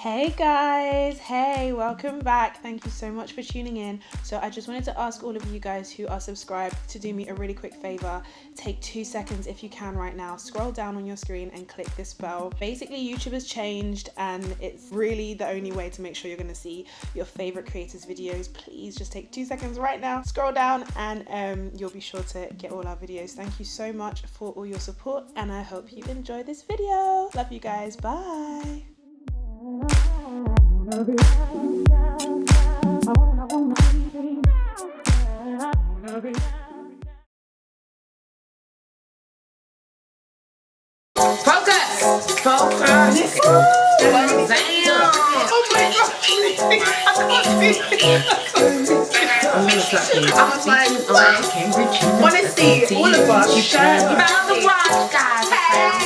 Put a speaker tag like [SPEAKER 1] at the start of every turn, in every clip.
[SPEAKER 1] Hey guys, hey, welcome back. Thank you so much for tuning in. So I just wanted to ask all of you guys who are subscribed to do me a really quick favor. Take 2 seconds if you can right now, scroll down on your screen and click this bell. Basically, YouTube has changed and it's really the only way to make sure you're going to see your favorite creators' videos. Please just take 2 seconds right now, scroll down, and you'll be sure to get all our videos. Thank you so much for all your support and I hope you enjoy this video. Love you guys, bye.
[SPEAKER 2] Focus! I'm gonna slap you. I was like,
[SPEAKER 3] honestly, all of us.
[SPEAKER 2] You found the watch, guys.
[SPEAKER 3] Hey.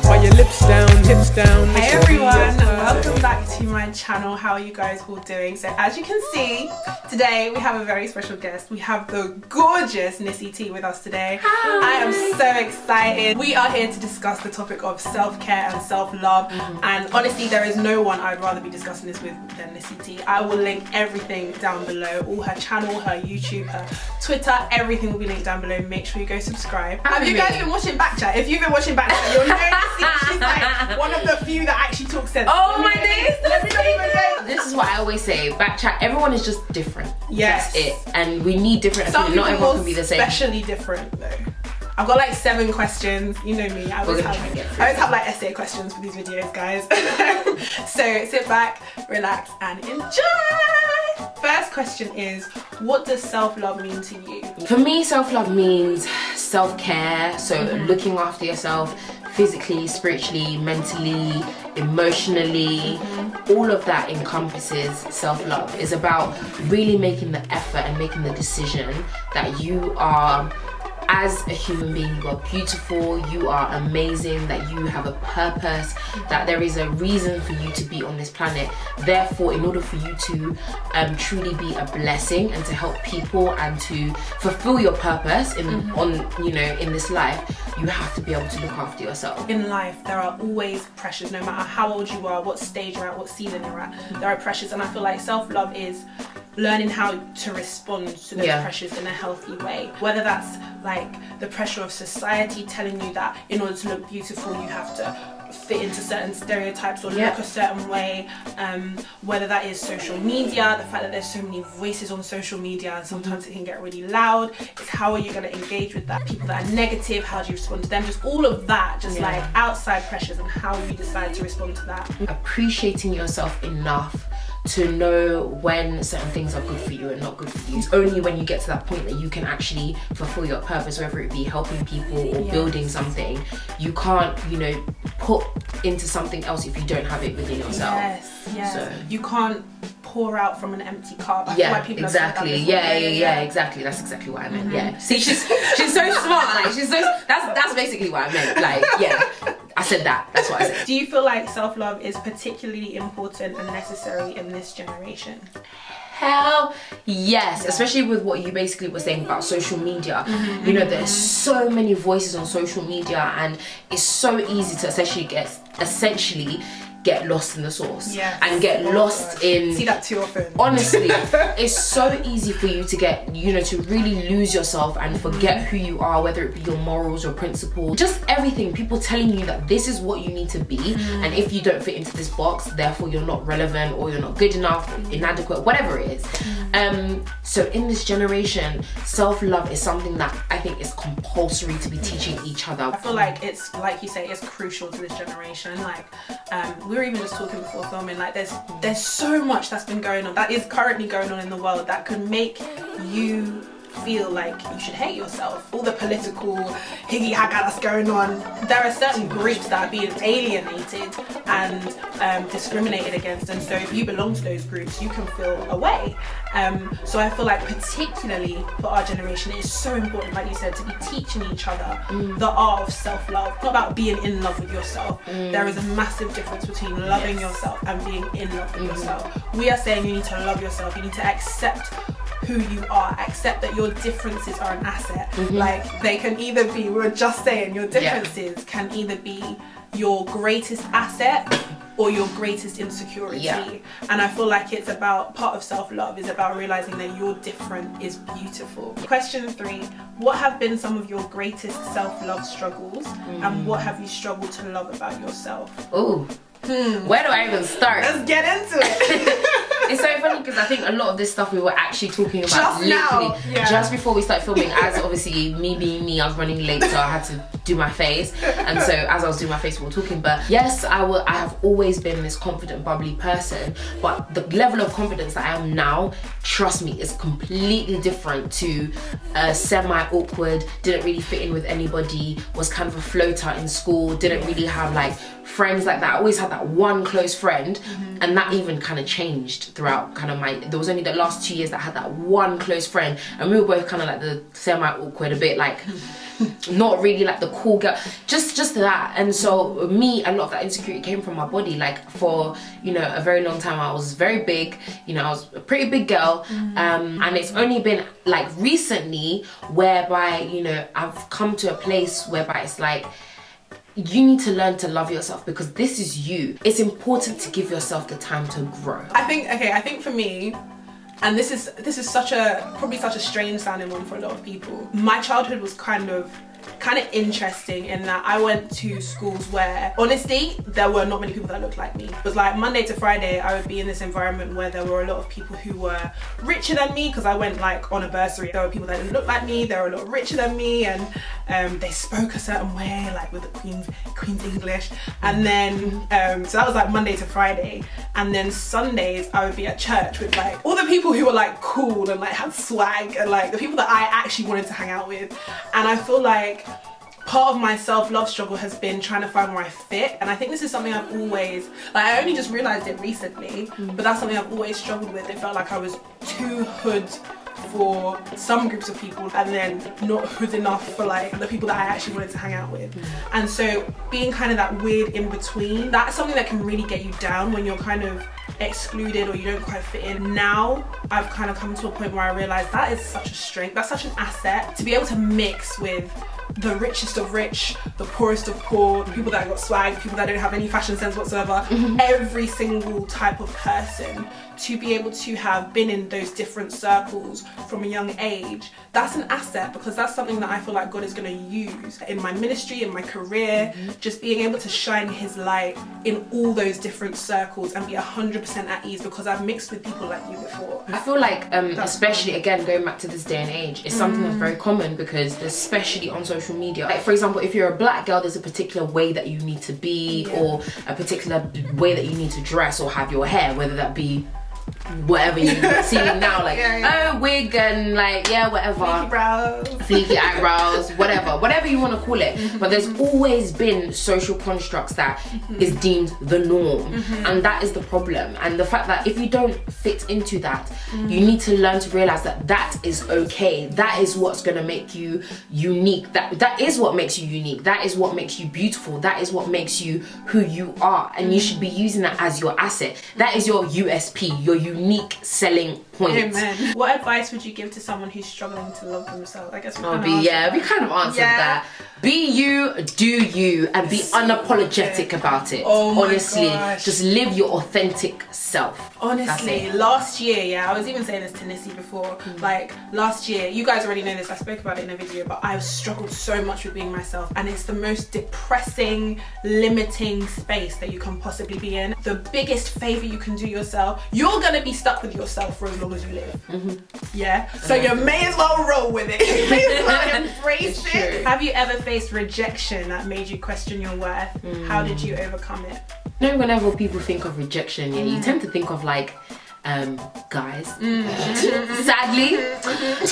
[SPEAKER 4] While your lips down, hips down.
[SPEAKER 3] Hey everyone, welcome back to my channel. How are you guys all doing? So as you can see, today we have a very special guest. We have the gorgeous Nissy Tee with us today. Hi. I am so excited. We are here to discuss the topic of self-care and self-love. And honestly, there is no one I'd rather be discussing this with than Nissy Tee. I will link everything down below. All her channel, her YouTube, her Twitter, everything will be linked down below. Make sure you go subscribe. Have you guys been watching Backchat? If you've been watching Backchat, you'll know she's like one of the few that actually talk sense.
[SPEAKER 2] Oh my days! This is what I always say. Backchat. Everyone is just different.
[SPEAKER 3] Yes.
[SPEAKER 2] That's it. And we need different opinions. Not everyone can be the same.
[SPEAKER 3] Especially different though. I've got like 7 questions. You know me. I always have like essay questions for these videos, guys. So sit back, relax, and enjoy. First question is, what does self-love mean to you?
[SPEAKER 2] For me, self-love means self-care. So looking after yourself physically, spiritually, mentally, emotionally. All of that encompasses self-love. It's about really making the effort and making the decision that you are, as a human being, you are beautiful, you are amazing, that you have a purpose, that there is a reason for you to be on this planet. Therefore, in order for you to truly be a blessing and to help people and to fulfill your purpose in this life, you have to be able to look after yourself.
[SPEAKER 3] In life, there are always pressures, no matter how old you are, what stage you're at, what season you're at, there are pressures, and I feel like self-love is learning how to respond to those pressures in a healthy way. Whether that's like the pressure of society telling you that in order to look beautiful you have to fit into certain stereotypes or look a certain way, whether that is social media, the fact that there's so many voices on social media and sometimes it can get really loud. It's how are you going to engage with that? People that are negative, how do you respond to them? Just all of that, just like outside pressures and how you decide to respond to that.
[SPEAKER 2] Appreciating yourself enough to know when certain things are good for you and not good for you. It's only when you get to that point that you can actually fulfill your purpose, whether it be helping people or building something. You can't, put into something else if you don't have it within yourself.
[SPEAKER 3] Yes. So you can't pour out from an empty cup.
[SPEAKER 2] Exactly. Exactly. That's exactly what I meant. Yeah. See, she's so smart. Like that's basically what I meant. Like, I said that. That's what I said.
[SPEAKER 3] Do you feel like self-love is particularly important and necessary in this generation?
[SPEAKER 2] Hell yes, especially with what you basically were saying about social media. There's so many voices on social media and it's so easy to essentially get lost in the sauce and get lost in.
[SPEAKER 3] See that too often.
[SPEAKER 2] Honestly, it's so easy for you to get, to really lose yourself and forget who you are, whether it be your morals or principles, just everything. People telling you that this is what you need to be, and if you don't fit into this box, therefore you're not relevant or you're not good enough, inadequate, whatever it is. So in this generation, self-love is something that I think is compulsory to be teaching each other.
[SPEAKER 3] I feel like it's, like you say, it's crucial to this generation. Like, we were even just talking before filming, like there's so much that's been going on, that is currently going on in the world, that could make you feel like you should hate yourself. All the political higgy hagga that's going on, there are certain groups that are being alienated and discriminated against, and so if you belong to those groups you can feel away. So I feel like particularly for our generation it is so important, like you said, to be teaching each other the art of self-love. It's not about being in love with yourself. There is a massive difference between loving yourself and being in love with yourself. We are saying you need to love yourself, you need to accept who you are. Accept that your differences are an asset. Like, they can either be, we were just saying, your differences can either be your greatest asset or your greatest insecurity. And I feel like it's about, part of self-love is about realizing that you're different is beautiful. Question 3, what have been some of your greatest self-love struggles, and what have you struggled to love about yourself?
[SPEAKER 2] Ooh. Where do I even start?
[SPEAKER 3] Let's get into it.
[SPEAKER 2] It's so funny because I think a lot of this stuff we were actually talking about just before we started filming. As obviously me being me, I was running late, so I had to do my face, and so as I was doing my face we were talking. But yes, I have always been this confident, bubbly person, but the level of confidence that I am now, trust me, is completely different to semi-awkward, didn't really fit in with anybody, was kind of a floater in school, didn't really have like friends like that. I always had that one close friend, and that even kind of changed throughout kind of there was only the last 2 years that I had that one close friend, and we were both kind of like the semi-awkward, a bit like not really like the cool girl, just that. And so me, a lot of that insecurity came from my body. Like, for, you know, a very long time I was very big, you know, I was a pretty big girl, and it's only been like recently whereby, you know, I've come to a place whereby it's like, you need to learn to love yourself, because this is you. It's important to give yourself the time to grow.
[SPEAKER 3] I think for me, and this is probably such a strange sounding one for a lot of people, my childhood was kind of interesting in that I went to schools where honestly there were not many people that looked like me. It was like Monday to Friday I would be in this environment where there were a lot of people who were richer than me, because I went like on a bursary. There were people that didn't look like me, they were a lot richer than me, and they spoke a certain way, like with the Queen's English. And then so that was like Monday to Friday, and then Sundays I would be at church with like all the people who were like cool and like had swag, and like the people that I actually wanted to hang out with. And I feel like part of my self-love struggle has been trying to find where I fit, and I think this is something I've always, like, I only just realised it recently, but that's something I've always struggled with. It felt like I was too hood for some groups of people, and then not hood enough for like the people that I actually wanted to hang out with. And so being kind of that weird in between, that's something that can really get you down when you're kind of excluded or you don't quite fit in. Now I've kind of come to a point where I realise that is such a strength, that's such an asset, to be able to mix with the richest of rich, the poorest of poor, the people that got swag, people that don't have any fashion sense whatsoever, every single type of person, to be able to have been in those different circles from a young age, that's an asset, because that's something that I feel like God is going to use in my ministry, in my career, just being able to shine his light in all those different circles and be 100% at ease, because I've mixed with people like you before.
[SPEAKER 2] I feel like especially again going back to this day and age, it's something that's very common, because especially on social media, like for example, if you're a black girl, there's a particular way that you need to be, or a particular way that you need to dress or have your hair, whether that be whatever you're seeing now, like oh, wig and like whatever, fleeky eyebrows, whatever you want to call it. But there's always been social constructs that is deemed the norm, and that is the problem. And the fact that if you don't fit into that, you need to learn to realize that that is okay. That is what's going to make you unique. That is what makes you unique. That is what makes you beautiful. That is what makes you who you are, and you should be using that as your asset. That is your USP, your unique selling point.
[SPEAKER 3] Amen. What advice would you give to someone who's struggling to love themselves? I guess we
[SPEAKER 2] kind of answered that. Be you, do you, and be unapologetic about it. Honestly, just live your authentic self.
[SPEAKER 3] Honestly, last year, I was even saying this to Nissy before, like last year, you guys already know this, I spoke about it in a video, but I've struggled so much with being myself, and it's the most depressing, limiting space that you can possibly be in. The biggest favor you can do yourself, you're gonna be stuck with yourself for as long as you live. So you may as well roll with it. You may as well embrace it. Have you ever faced rejection that made you question your worth? How did you overcome it?
[SPEAKER 2] You know, whenever people think of rejection, you tend to think of like guys. Sadly,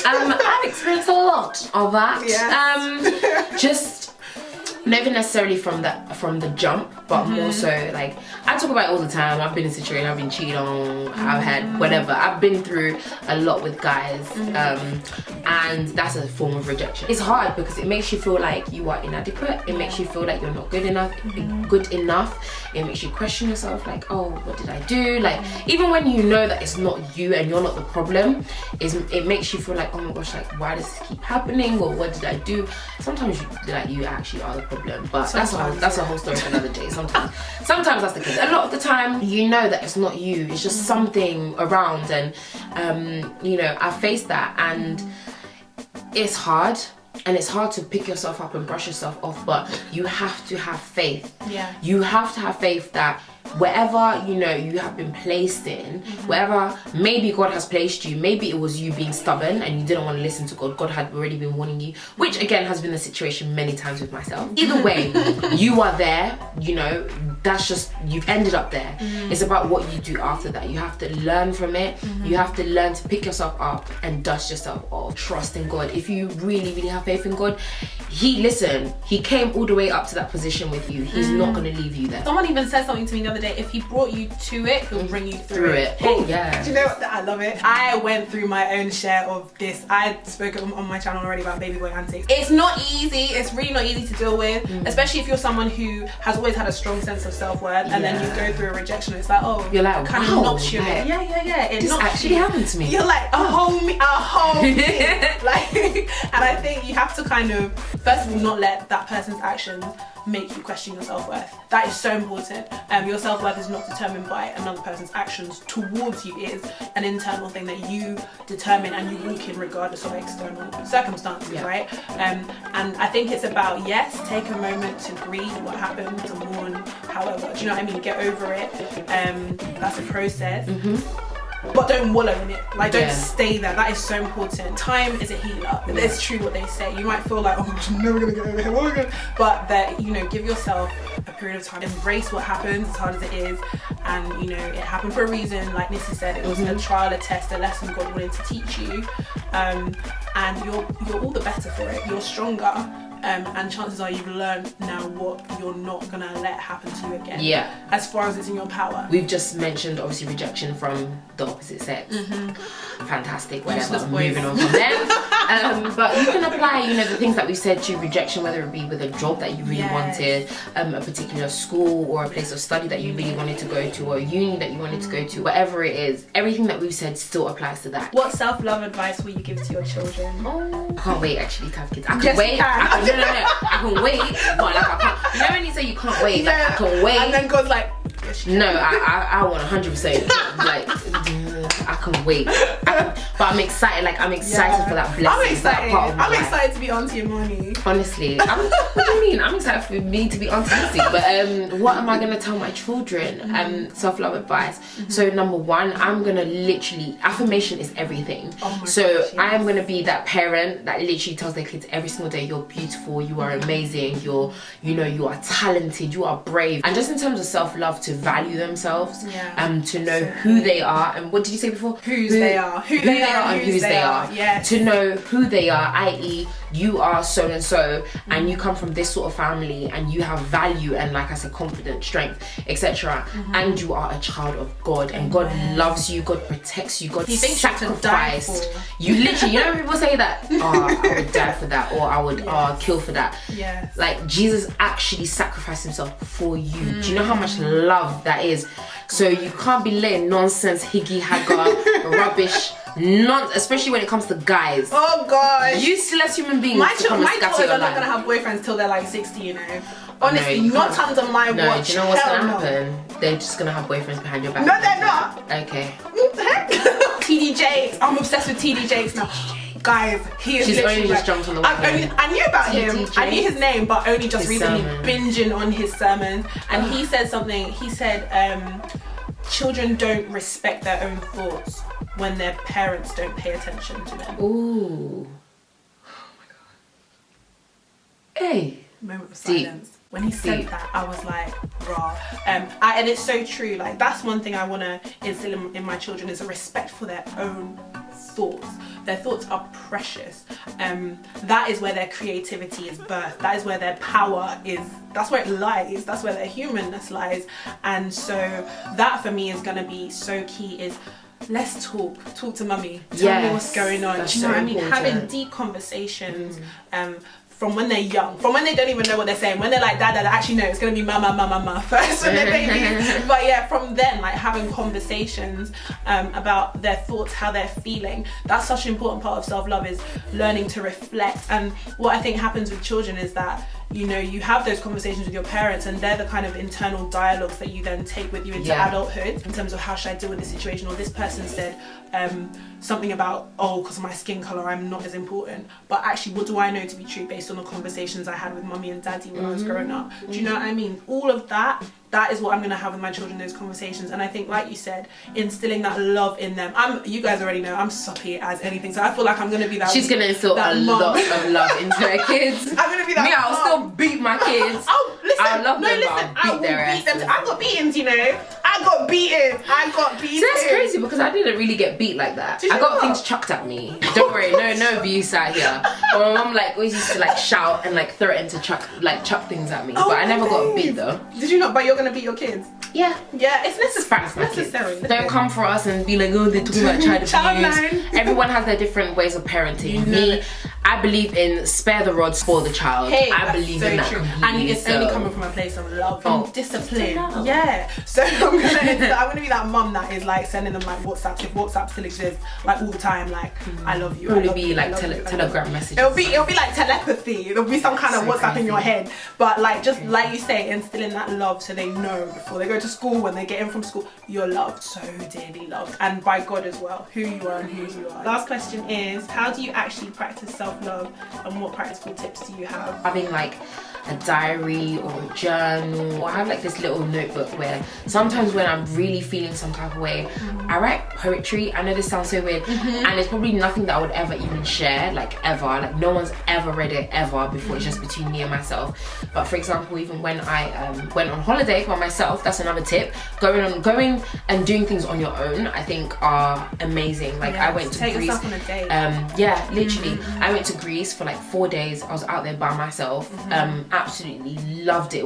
[SPEAKER 2] I've experienced a lot of that. Just not even necessarily from from the jump, but more so like I talk about it all the time. I've been in situations, I've been cheated on, I've had whatever. I've been through a lot with guys, and that's a form of rejection. It's hard because it makes you feel like you are inadequate. It makes you feel like you're not good enough. It makes you question yourself, like, oh, what did I do? Like, even when you know that it's not you and you're not the problem, it makes you feel like, oh my gosh, like, why does this keep happening, or what did I do? Sometimes you actually are the problem, but that's a whole story for another day. Sometimes that's the case. A lot of the time, you know that it's not you, it's just something around, and you know, I faced that, and it's hard. And it's hard to pick yourself up and brush yourself off, but you have to have faith.
[SPEAKER 3] Yeah.
[SPEAKER 2] You have to have faith that wherever, you know, you have been placed in, wherever maybe God has placed you, maybe it was you being stubborn and you didn't want to listen to God. God had already been warning you, which again has been the situation many times with myself. Either way, you are there, you know, that's just, you've ended up there. It's about what you do after that. You have to learn from it. You have to learn to pick yourself up and dust yourself off. Trust in God. If you really, really have faith in God, He came all the way up to that position with you. He's not going to leave you there.
[SPEAKER 3] Someone even said something to me the other day. If He brought you to it, He'll bring you through it.
[SPEAKER 2] Oh yeah.
[SPEAKER 3] Do you know what? I love it. I went through my own share of this. I spoke on my channel already about baby boy antics. It's not easy. It's really not easy to deal with, especially if you're someone who has always had a strong sense of self-worth, and then you go through a rejection. It's like, oh,
[SPEAKER 2] you're like,
[SPEAKER 3] kind
[SPEAKER 2] wow,
[SPEAKER 3] of knocks you.
[SPEAKER 2] Like,
[SPEAKER 3] It
[SPEAKER 2] this
[SPEAKER 3] knocks
[SPEAKER 2] actually
[SPEAKER 3] you.
[SPEAKER 2] happened to me.
[SPEAKER 3] You're like a whole thing. Like, and I think you have to kind of, first of all, not let that person's actions make you question your self-worth. That is so important. Your self-worth is not determined by another person's actions towards you. It is an internal thing that you determine and you walk in regardless of external circumstances, right? And I think it's about, yes, take a moment to grieve what happened, to mourn, however, do you know what I mean? Get over it. That's a process. But don't wallow in it. Like, don't stay there. That is so important. Time is a healer. It's true what they say. You might feel like, oh, I'm never gonna get over here. But that, you know, give yourself a period of time. Embrace what happens, as hard as it is. And, you know, it happened for a reason. Like Nissy said, it was a trial, a test, a lesson God wanted to teach you. And you're all the better for it. You're stronger. And chances are you've learned now what you're not gonna let happen to you again. Yeah. As far as it's in your power.
[SPEAKER 2] We've just mentioned obviously rejection from the opposite sex. Fantastic, whatever. Moving on from them. But you can apply, you know, the things that we said to rejection, whether it be with a job that you really wanted, a particular school or a place of study that you really wanted to go to, or a uni that you wanted to go to, whatever it is. Everything that we've said still applies to that.
[SPEAKER 3] What self-love advice will you give to your children?
[SPEAKER 2] Oh, I can't wait actually to have kids. I can wait. No. I can wait, but like I can't. You know when you say you can't wait, like I can wait.
[SPEAKER 3] And then God's like,
[SPEAKER 2] no, I want 100%. Like I can wait. But I'm excited. Like I'm excited for that blessing.
[SPEAKER 3] I'm excited.
[SPEAKER 2] I'm
[SPEAKER 3] excited to be Auntie Imani.
[SPEAKER 2] Honestly, what do you mean? I'm excited for me to be Auntie Nissy. But what am I gonna tell my children? Self-love advice. So number one, I'm gonna literally, affirmation is everything. I am gonna be that parent that literally tells their kids every single day, you're beautiful, you are amazing, you are talented, you are brave. And just in terms of self-love, to value themselves, to know who they are, and what did you say before? Who they are and whose they are.
[SPEAKER 3] Yes.
[SPEAKER 2] To know who they are, i.e. you are so and so, and you come from this sort of family, and you have value and, like I said, confidence, strength, etc. And you are a child of God, and God loves you, God protects you, God sacrificed you. Literally, you know when people say that, oh, I would die for that, or I would kill for that.
[SPEAKER 3] Yes.
[SPEAKER 2] Like Jesus actually sacrificed himself for you. Do you know how much love that is? So you can't be letting nonsense, higgy hagger, rubbish, especially when it comes to guys.
[SPEAKER 3] Oh God,
[SPEAKER 2] useless human beings.
[SPEAKER 3] My daughters are not gonna have boyfriends till they're like 60, you know. Honestly, not under my watch.
[SPEAKER 2] Do you know what's gonna happen? They're just gonna have boyfriends behind your back.
[SPEAKER 3] No, they're not.
[SPEAKER 2] Okay.
[SPEAKER 3] What the heck? TD Jakes. I'm obsessed with TD Jakes now. Guys, he is
[SPEAKER 2] She's
[SPEAKER 3] literally
[SPEAKER 2] only just jumped on the wagon.
[SPEAKER 3] I knew about him.
[SPEAKER 2] TD
[SPEAKER 3] I knew his name, but only just recently
[SPEAKER 2] sermon.
[SPEAKER 3] binging on his sermons. And he said something. He said, children don't respect their own thoughts when their parents don't pay attention to them.
[SPEAKER 2] Ooh. Oh my God. Hey.
[SPEAKER 3] Moment of silence. When he said that, I was like, raw. And it's so true. Like, that's one thing I want to instill in my children, is a respect for their own thoughts. Their thoughts are precious. That is where their creativity is birthed. That is where their power is. That's where it lies. That's where their humanness lies. And so that for me is going to be so key, is let's talk to mummy. Tell me what's going on. Do you know what I mean? Having deep conversations from when they're young, from when they don't even know what they're saying, when they're like dad, actually no, it's gonna be mama first when they're babies. But yeah, from then, like having conversations about their thoughts, how they're feeling. That's such an important part of self-love, is learning to reflect. And what I think happens with children is that, you know, you have those conversations with your parents, and they're the kind of internal dialogues that you then take with you into adulthood, in terms of how should I deal with this situation, or this person said something about, oh, because of my skin color I'm not as important, but actually what do I know to be true based on the conversations I had with mummy and daddy when I was growing up. Do you know what I mean? All of that is what I'm going to have with my children, those conversations. And I think, like you said, instilling that love in them. You guys already know I'm soppy as anything, so I feel like I'm going to be that.
[SPEAKER 2] She's going to instill a lot of love into her kids.
[SPEAKER 3] I'm going to be that.
[SPEAKER 2] Me, I'll still beat my kids.
[SPEAKER 3] Oh, listen,
[SPEAKER 2] I love them, but I'll beat their asses.
[SPEAKER 3] I got beatings, you know. I got beaten.
[SPEAKER 2] See, that's crazy, because I didn't really get beat like that. I got things chucked at me. Don't worry, no abuse out here. But my mum like always used to like shout and like threaten to chuck things at me. But I never got beat though.
[SPEAKER 3] Did you not? But you're gonna beat your kids.
[SPEAKER 2] Yeah,
[SPEAKER 3] it's necessary.
[SPEAKER 2] It's necessary. Don't come for us and be like, oh, they're talking about child abuse. Everyone has their different ways of parenting. Me, I believe in spare the rod, spoil the child.
[SPEAKER 3] Hey,
[SPEAKER 2] I believe in that completely.
[SPEAKER 3] And it's only coming from a place of love and discipline. Yeah. So I'm gonna be that mum that is like sending them like WhatsApps, if WhatsApp still exists, like all the time, like I love you.
[SPEAKER 2] Probably be like telegram messages.
[SPEAKER 3] It'll be like telepathy. It'll be some kind of WhatsApp in your head. But like, just like you say, instilling that love so they know before they go to school, when they get in from school, you're loved, so dearly loved, and by God as well, who you are and whose you are. Last question is, how do you actually practice self-love, and what practical tips do you have?
[SPEAKER 2] Having like a diary or a journal, or I have like this little notebook where sometimes when I'm really feeling some type of way, I write poetry. I know this sounds so weird, and it's probably nothing that I would ever even share, like ever, like no one's ever read it ever before. It's just between me and myself. But for example, even when I went on holiday by myself, that's another tip. Going and doing things on your own, I think are amazing. Like I went to
[SPEAKER 3] take
[SPEAKER 2] Greece.
[SPEAKER 3] yourself on a date.
[SPEAKER 2] Yeah, literally. I went to Greece for like 4 days. I was out there by myself. Absolutely loved it.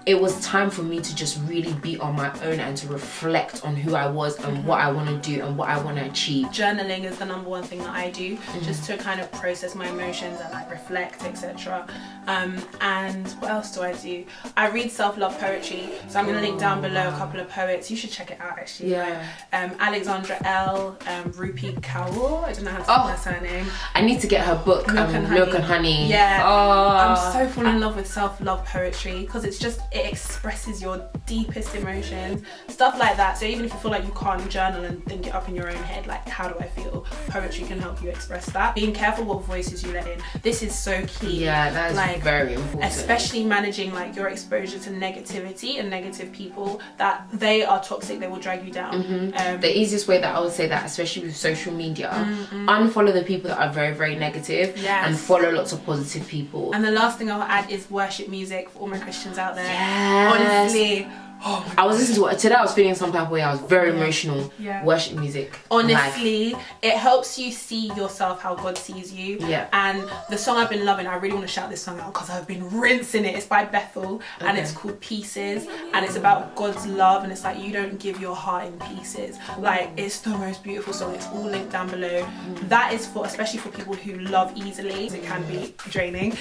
[SPEAKER 2] It was time for me to just really be on my own and to reflect on who I was and what I want to do and what I want to achieve.
[SPEAKER 3] Journaling is the number one thing that I do, just to kind of process my emotions and like reflect, etc. And what else do? I read self-love poetry, so I'm going to link down below a couple of poets. You should check it out actually.
[SPEAKER 2] Yeah.
[SPEAKER 3] Alexandra L, Rupi Kaur, I don't know how to say her surname.
[SPEAKER 2] I need to get her book, Milk and Honey.
[SPEAKER 3] Yeah. I'm so falling in love with self-love poetry, because it expresses your deepest emotions, stuff like that. So even if you feel like you can't journal and think it up in your own head, like how do I feel, poetry can help you express that. Being careful what voices you let in, this is so key.
[SPEAKER 2] Yeah, that is
[SPEAKER 3] like,
[SPEAKER 2] very important,
[SPEAKER 3] especially managing like your exposure to negativity and negative people, that they are toxic, they will drag you down.
[SPEAKER 2] The easiest way that I would say that, especially with social media, unfollow the people that are very, very negative, and follow lots of positive people.
[SPEAKER 3] And the last thing I'll add is worship music for all my Christians out there.
[SPEAKER 2] Yes.
[SPEAKER 3] Honestly,
[SPEAKER 2] I was listening to it today. I was feeling some type of way. I was very emotional. Worship music.
[SPEAKER 3] Honestly, it helps you see yourself how God sees you. And the song I've been loving, I really want to shout this song out because I've been rinsing it. It's by Bethel, and it's called Pieces, and it's about God's love, and it's like you don't give your heart in pieces. Like, it's the most beautiful song. It's all linked down below. That is for, especially for people who love easily. It can be draining.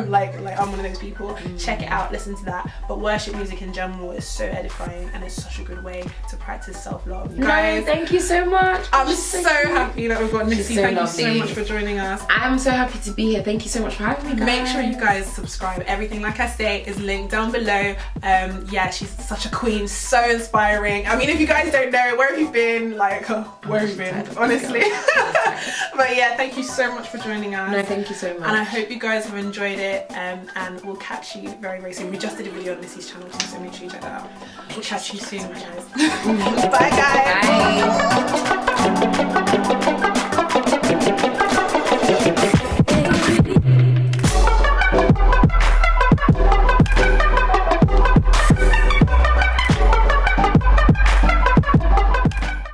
[SPEAKER 3] like I'm one of those people. Check it out, listen to that. But worship music in general is so edifying, and it's such a good way to practice self-love. Guys,
[SPEAKER 2] thank you so much.
[SPEAKER 3] I'm so happy that we've got Nissy. Thank you so much for joining us.
[SPEAKER 2] I'm so happy to be here. Thank you so much for having me, guys.
[SPEAKER 3] Make sure you guys subscribe. Everything, like I say, is linked down below. Yeah, she's such a queen, so inspiring. I mean, if you guys don't know, where have you been? Like, where have you been? Honestly. But yeah, thank you so much for joining us.
[SPEAKER 2] No, thank you so much.
[SPEAKER 3] And I hope you guys have enjoyed it, and we'll catch you very, very soon. We just did a video on Nissy's channel too, so make sure you check that out. We'll catch you soon, guys. Bye, guys.